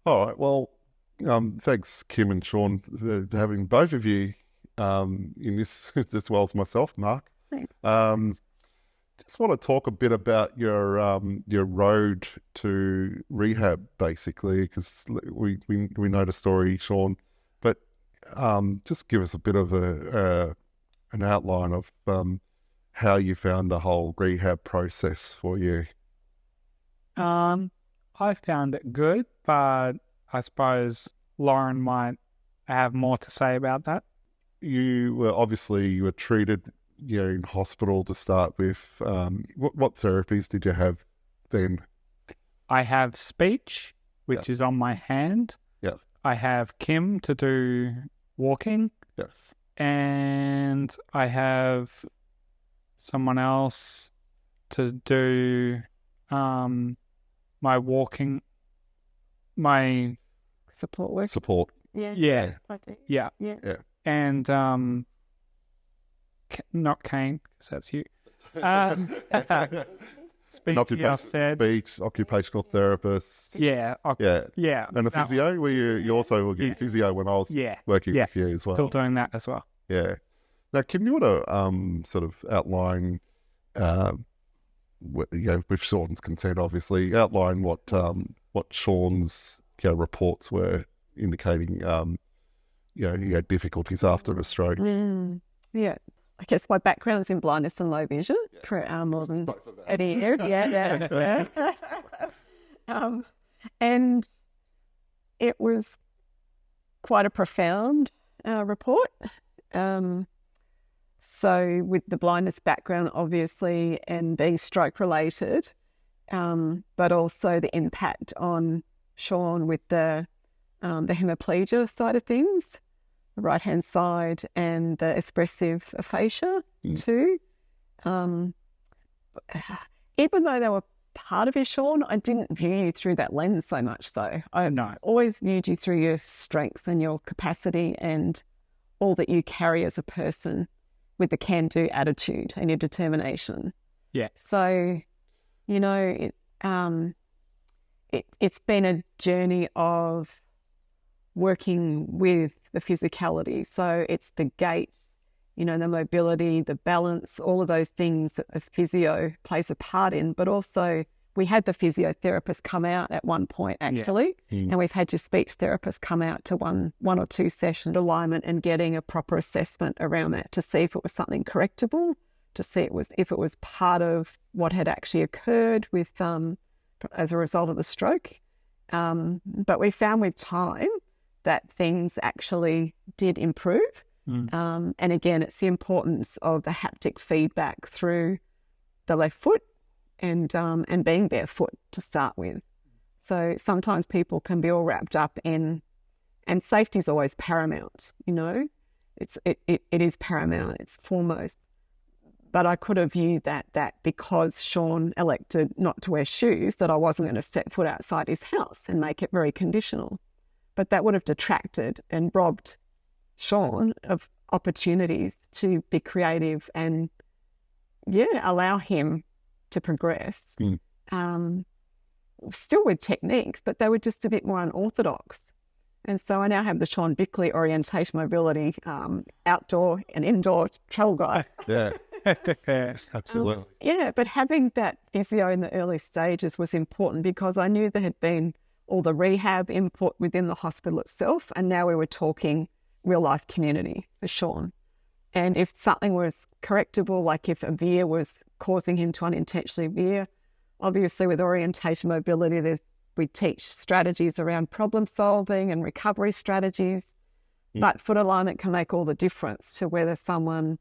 All right. Well, thanks, Kim and Shaun, for having both of you in this, as well as myself, Mark. Thanks. Just want to talk a bit about your road to rehab, basically, because we know the story, Shaun, but just give us a bit of an outline of how you found the whole rehab process for you. I found it good, but I suppose Lauren might have more to say about that. You were treated, in hospital to start with. What therapies did you have then? I have speech, which is on my hand. Yes. I have Kim to do walking, Yes. and I have someone else to do my walking, my Support work. Support. Yeah. yeah, I do. yeah, Yeah. and not cane, because that's you. Speech, I've said. Speech, occupational therapist. Yeah, Yeah. And the that physio, you also were getting physio when I was working with you as well. Still doing that as well. Yeah. Now, Kim, you want to sort of outline, with Shaun's consent, obviously, outline what Shaun's reports were indicating, he had difficulties after a stroke. Yeah. I guess my background is in blindness and low vision for more than 80 years. Yeah. And it was quite a profound report. So with the blindness background, obviously, and being stroke related, but also the impact on Shaun with the hemiplegia side of things, the right-hand side, and the expressive aphasia too. Even though they were part of you, Shaun, I didn't view you through that lens so much so. I always viewed you through your strengths and your capacity and all that you carry as a person with the can-do attitude and your determination. Yeah. So, it's been a journey of working with the physicality. So it's the gait, the mobility, the balance, all of those things that a physio plays a part in. But also we had the physiotherapist come out at one point, actually, and we've had your speech therapist come out to one or two session alignment and getting a proper assessment around that to see if it was something correctable, to see if it was part of what had actually occurred with as a result of the stroke. But we found with time that things actually did improve. And again, it's the importance of the haptic feedback through the left foot and being barefoot to start with. So sometimes people can be all wrapped up in, and safety is always paramount, it is paramount, it's foremost. But I could have viewed that because Shaun elected not to wear shoes, that I wasn't going to step foot outside his house and make it very conditional. But that would have detracted and robbed Shaun of opportunities to be creative and, allow him to progress. Still with techniques, but they were just a bit more unorthodox. And so I now have the Shaun Bickley orientation mobility outdoor and indoor travel guide. Yeah. Absolutely. But having that physio in the early stages was important because I knew there had been all the rehab input within the hospital itself, and now we were talking real life community for Shaun. And if something was correctable, like if a veer was causing him to unintentionally veer, obviously with orientation mobility, we teach strategies around problem solving and recovery strategies, but foot alignment can make all the difference to whether someone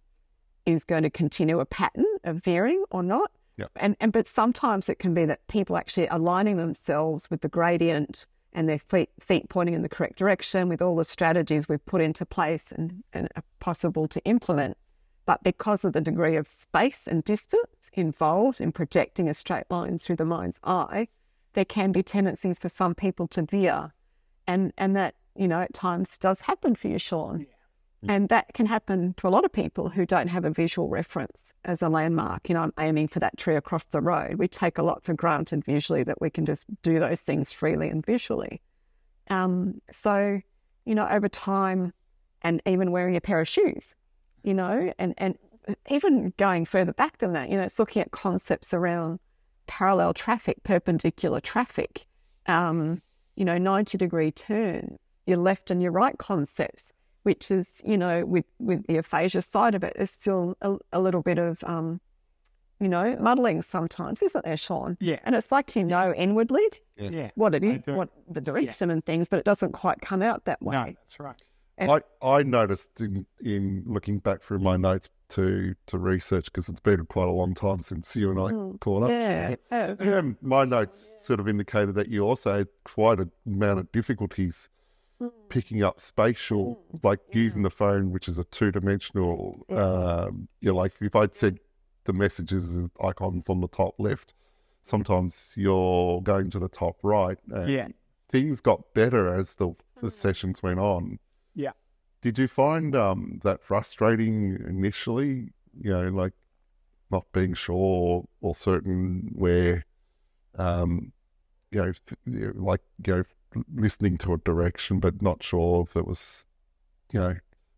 is going to continue a pattern of veering or not. Yep. But sometimes it can be that people actually aligning themselves with the gradient and their feet pointing in the correct direction with all the strategies we've put into place and are possible to implement. But because of the degree of space and distance involved in projecting a straight line through the mind's eye, there can be tendencies for some people to veer. And that, at times does happen for you, Shaun. And that can happen to a lot of people who don't have a visual reference as a landmark. I'm aiming for that tree across the road. We take a lot for granted visually that we can just do those things freely and visually. So, over time, and even wearing a pair of shoes, and even going further back than that, it's looking at concepts around parallel traffic, perpendicular traffic, 90-degree turns, your left and your right concepts, which is, with the aphasia side of it, there's still a little bit of, muddling sometimes, isn't there, Shaun? Yeah. And it's like, inwardly Yeah. what it is, what the direction and things, but it doesn't quite come out that way. No, that's right. I noticed in looking back through my notes to research, because it's been quite a long time since you and I caught up. Yeah. My notes sort of indicated that you also had quite a amount of difficulties picking up spatial, like using the phone, which is a two-dimensional. Like if I'd said the messages as icons on the top left, sometimes you're going to the top right. Things got better as the sessions went on. Yeah. Did you find that frustrating initially? Like not being sure or certain where, listening to a direction, but not sure if it was,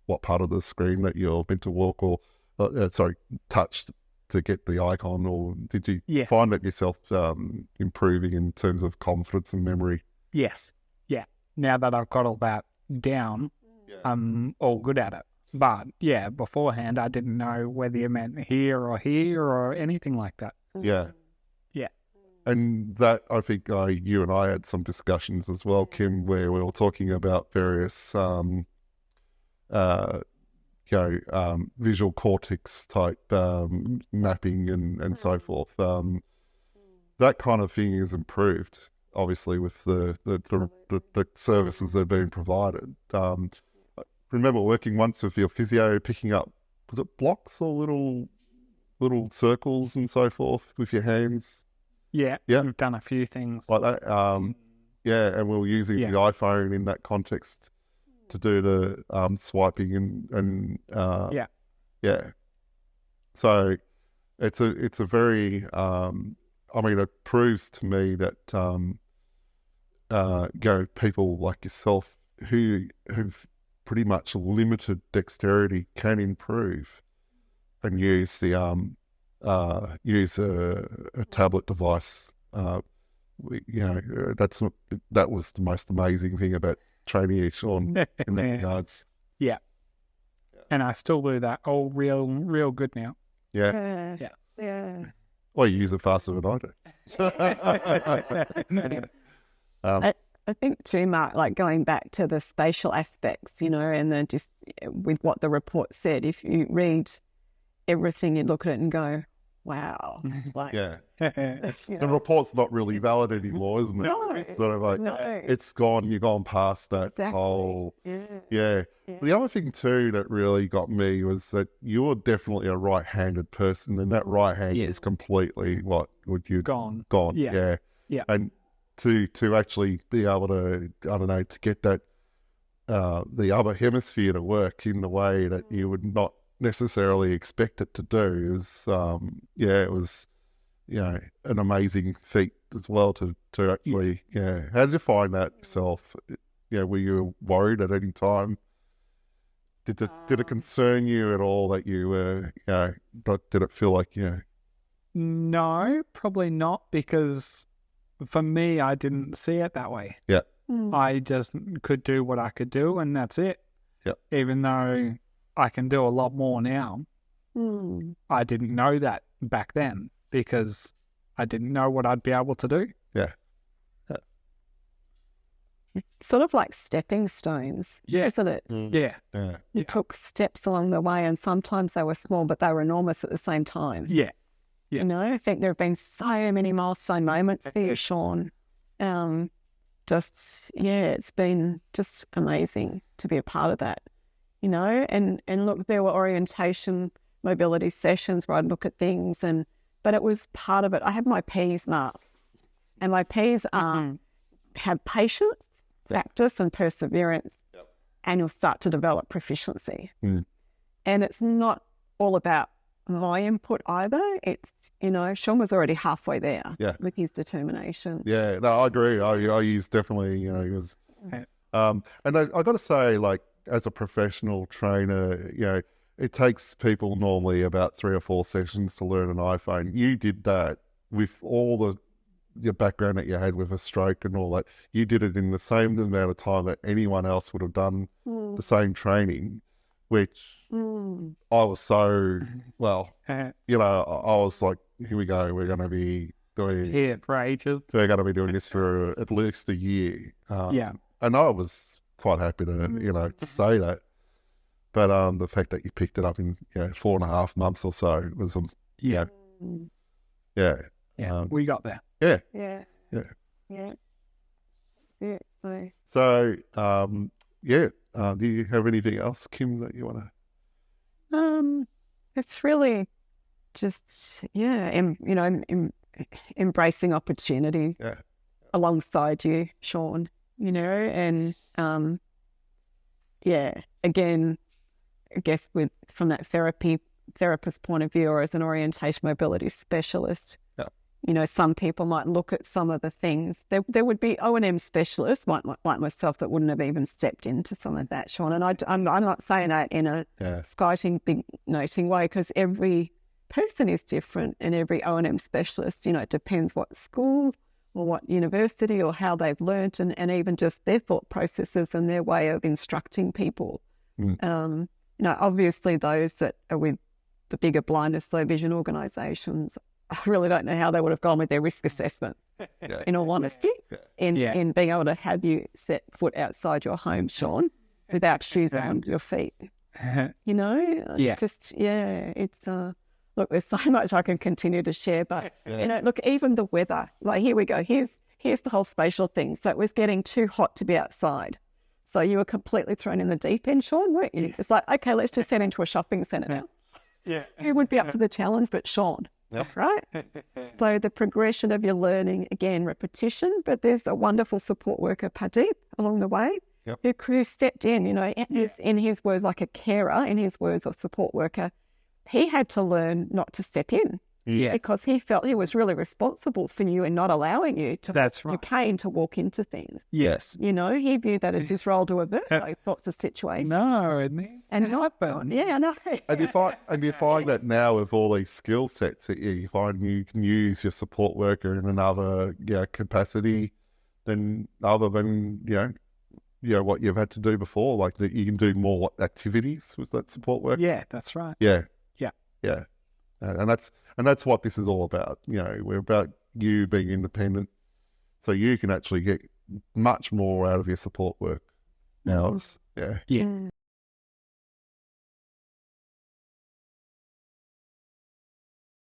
what part of the screen that you're meant to walk or, touch to get the icon, or did you find it yourself improving in terms of confidence and memory? Yes. Yeah. Now that I've got all that down, I'm all good at it. But yeah, beforehand, I didn't know whether you meant here or anything like that. Yeah. Yeah. And that, I think you and I had some discussions as well, Kim, where we were talking about various, visual cortex type mapping and so forth. That kind of thing is improved, obviously, with the services that are being provided. I remember working once with your physio, picking up, was it blocks or little circles and so forth with your hands? Yeah. We've done a few things like that. And we were using the iPhone in that context to do the swiping and So it's a very it proves to me that people like yourself who have pretty much limited dexterity can improve and use the use a tablet device. That was the most amazing thing about training you, Shaun, in that regards. Yeah. And I still do that all real good now. Yeah. Yeah. Well, you use it faster than I do. I think too, Mark, like going back to the spatial aspects, and then just with what the report said, if you read everything, you look at it and go, wow. Like, The report's not really valid anymore, isn't it? No. It's sort of like, it's gone, you've gone past that whole... Yeah. The other thing too that really got me was that you're definitely a right-handed person, and that right hand is completely, gone. Yeah. And to actually be able to, to get that, the other hemisphere to work in the way that you would not necessarily expect it to do is, it was, an amazing feat as well to actually, How did you find that yourself? Were you worried at any time? Did it concern you at all that you were, did it feel like, No, probably not, because for me, I didn't see it that way. Yeah. I just could do what I could do, and that's it. Yeah. Even though I can do a lot more now, I didn't know that back then because I didn't know what I'd be able to do. Yeah. Sort of like stepping stones, isn't it? Yeah. You took steps along the way, and sometimes they were small, but they were enormous at the same time. Yeah. I think there have been so many milestone moments for you, Shaun. It's been just amazing to be a part of that, and look, there were orientation mobility sessions where I'd look at things, but it was part of it. I have my P's, Mark, and my P's are have patience, practice and perseverance, and you'll start to develop proficiency. And it's not all about my input either. It's, Shaun was already halfway there with his determination. Yeah, no, I agree. I use definitely, he was And I got to say, like, as a professional trainer, it takes people normally about 3 or 4 sessions to learn an iPhone. You did that with all your background that you had with a stroke and all that. You did it in the same amount of time that anyone else would have done the same training, which I was so, well, I was like, here we go. We're going to be doing for ages. We're going to be doing this for at least a year. Yeah. And I was quite happy to, to say that. But the fact that you picked it up in 4.5 months or so was Yeah. We got there. Yeah. Yeah. Yeah. Yeah. That's it. So do you have anything else, Kim, that you want to? It's really just embracing opportunities alongside you, Shaun. And again, I guess from that therapist point of view, or as an orientation mobility specialist, some people might look at some of the things. There would be O&M specialists, like myself, that wouldn't have even stepped into some of that, Shaun. And I'm not saying that in a skiting, big noting way, because every person is different, and every O&M specialist, it depends what school or what university or how they've learnt, and even just their thought processes and their way of instructing people. Obviously those that are with the bigger blindness, low vision organisations, I really don't know how they would have gone with their risk assessments, in all honesty, in being able to have you set foot outside your home, Shaun, without shoes on your feet. It's look, there's so much I can continue to share, but look, even the weather, like, here we go, here's the whole spatial thing. So it was getting too hot to be outside, so you were completely thrown in the deep end, Shaun, weren't you? It's like, okay, let's just head into a shopping centre now. Who would be up for the challenge but Shaun? Right? So the progression of your learning, again, repetition, but there's a wonderful support worker, Pradeep, along the way, who stepped in, in his words, like a carer, in his words, or support worker. He had to learn not to step in because he felt he was really responsible for you and not allowing you to your pain to walk into things. Yes. He viewed that as his role to avert those sorts of situations. No, and not, I know. And you find that now with all these skill sets, you find you can use your support worker in another capacity other than what you've had to do before. Like, that you can do more activities with that support worker. Yeah, that's right. Yeah. And that's what this is all about. We're about you being independent, so you can actually get much more out of your support work hours. Yeah.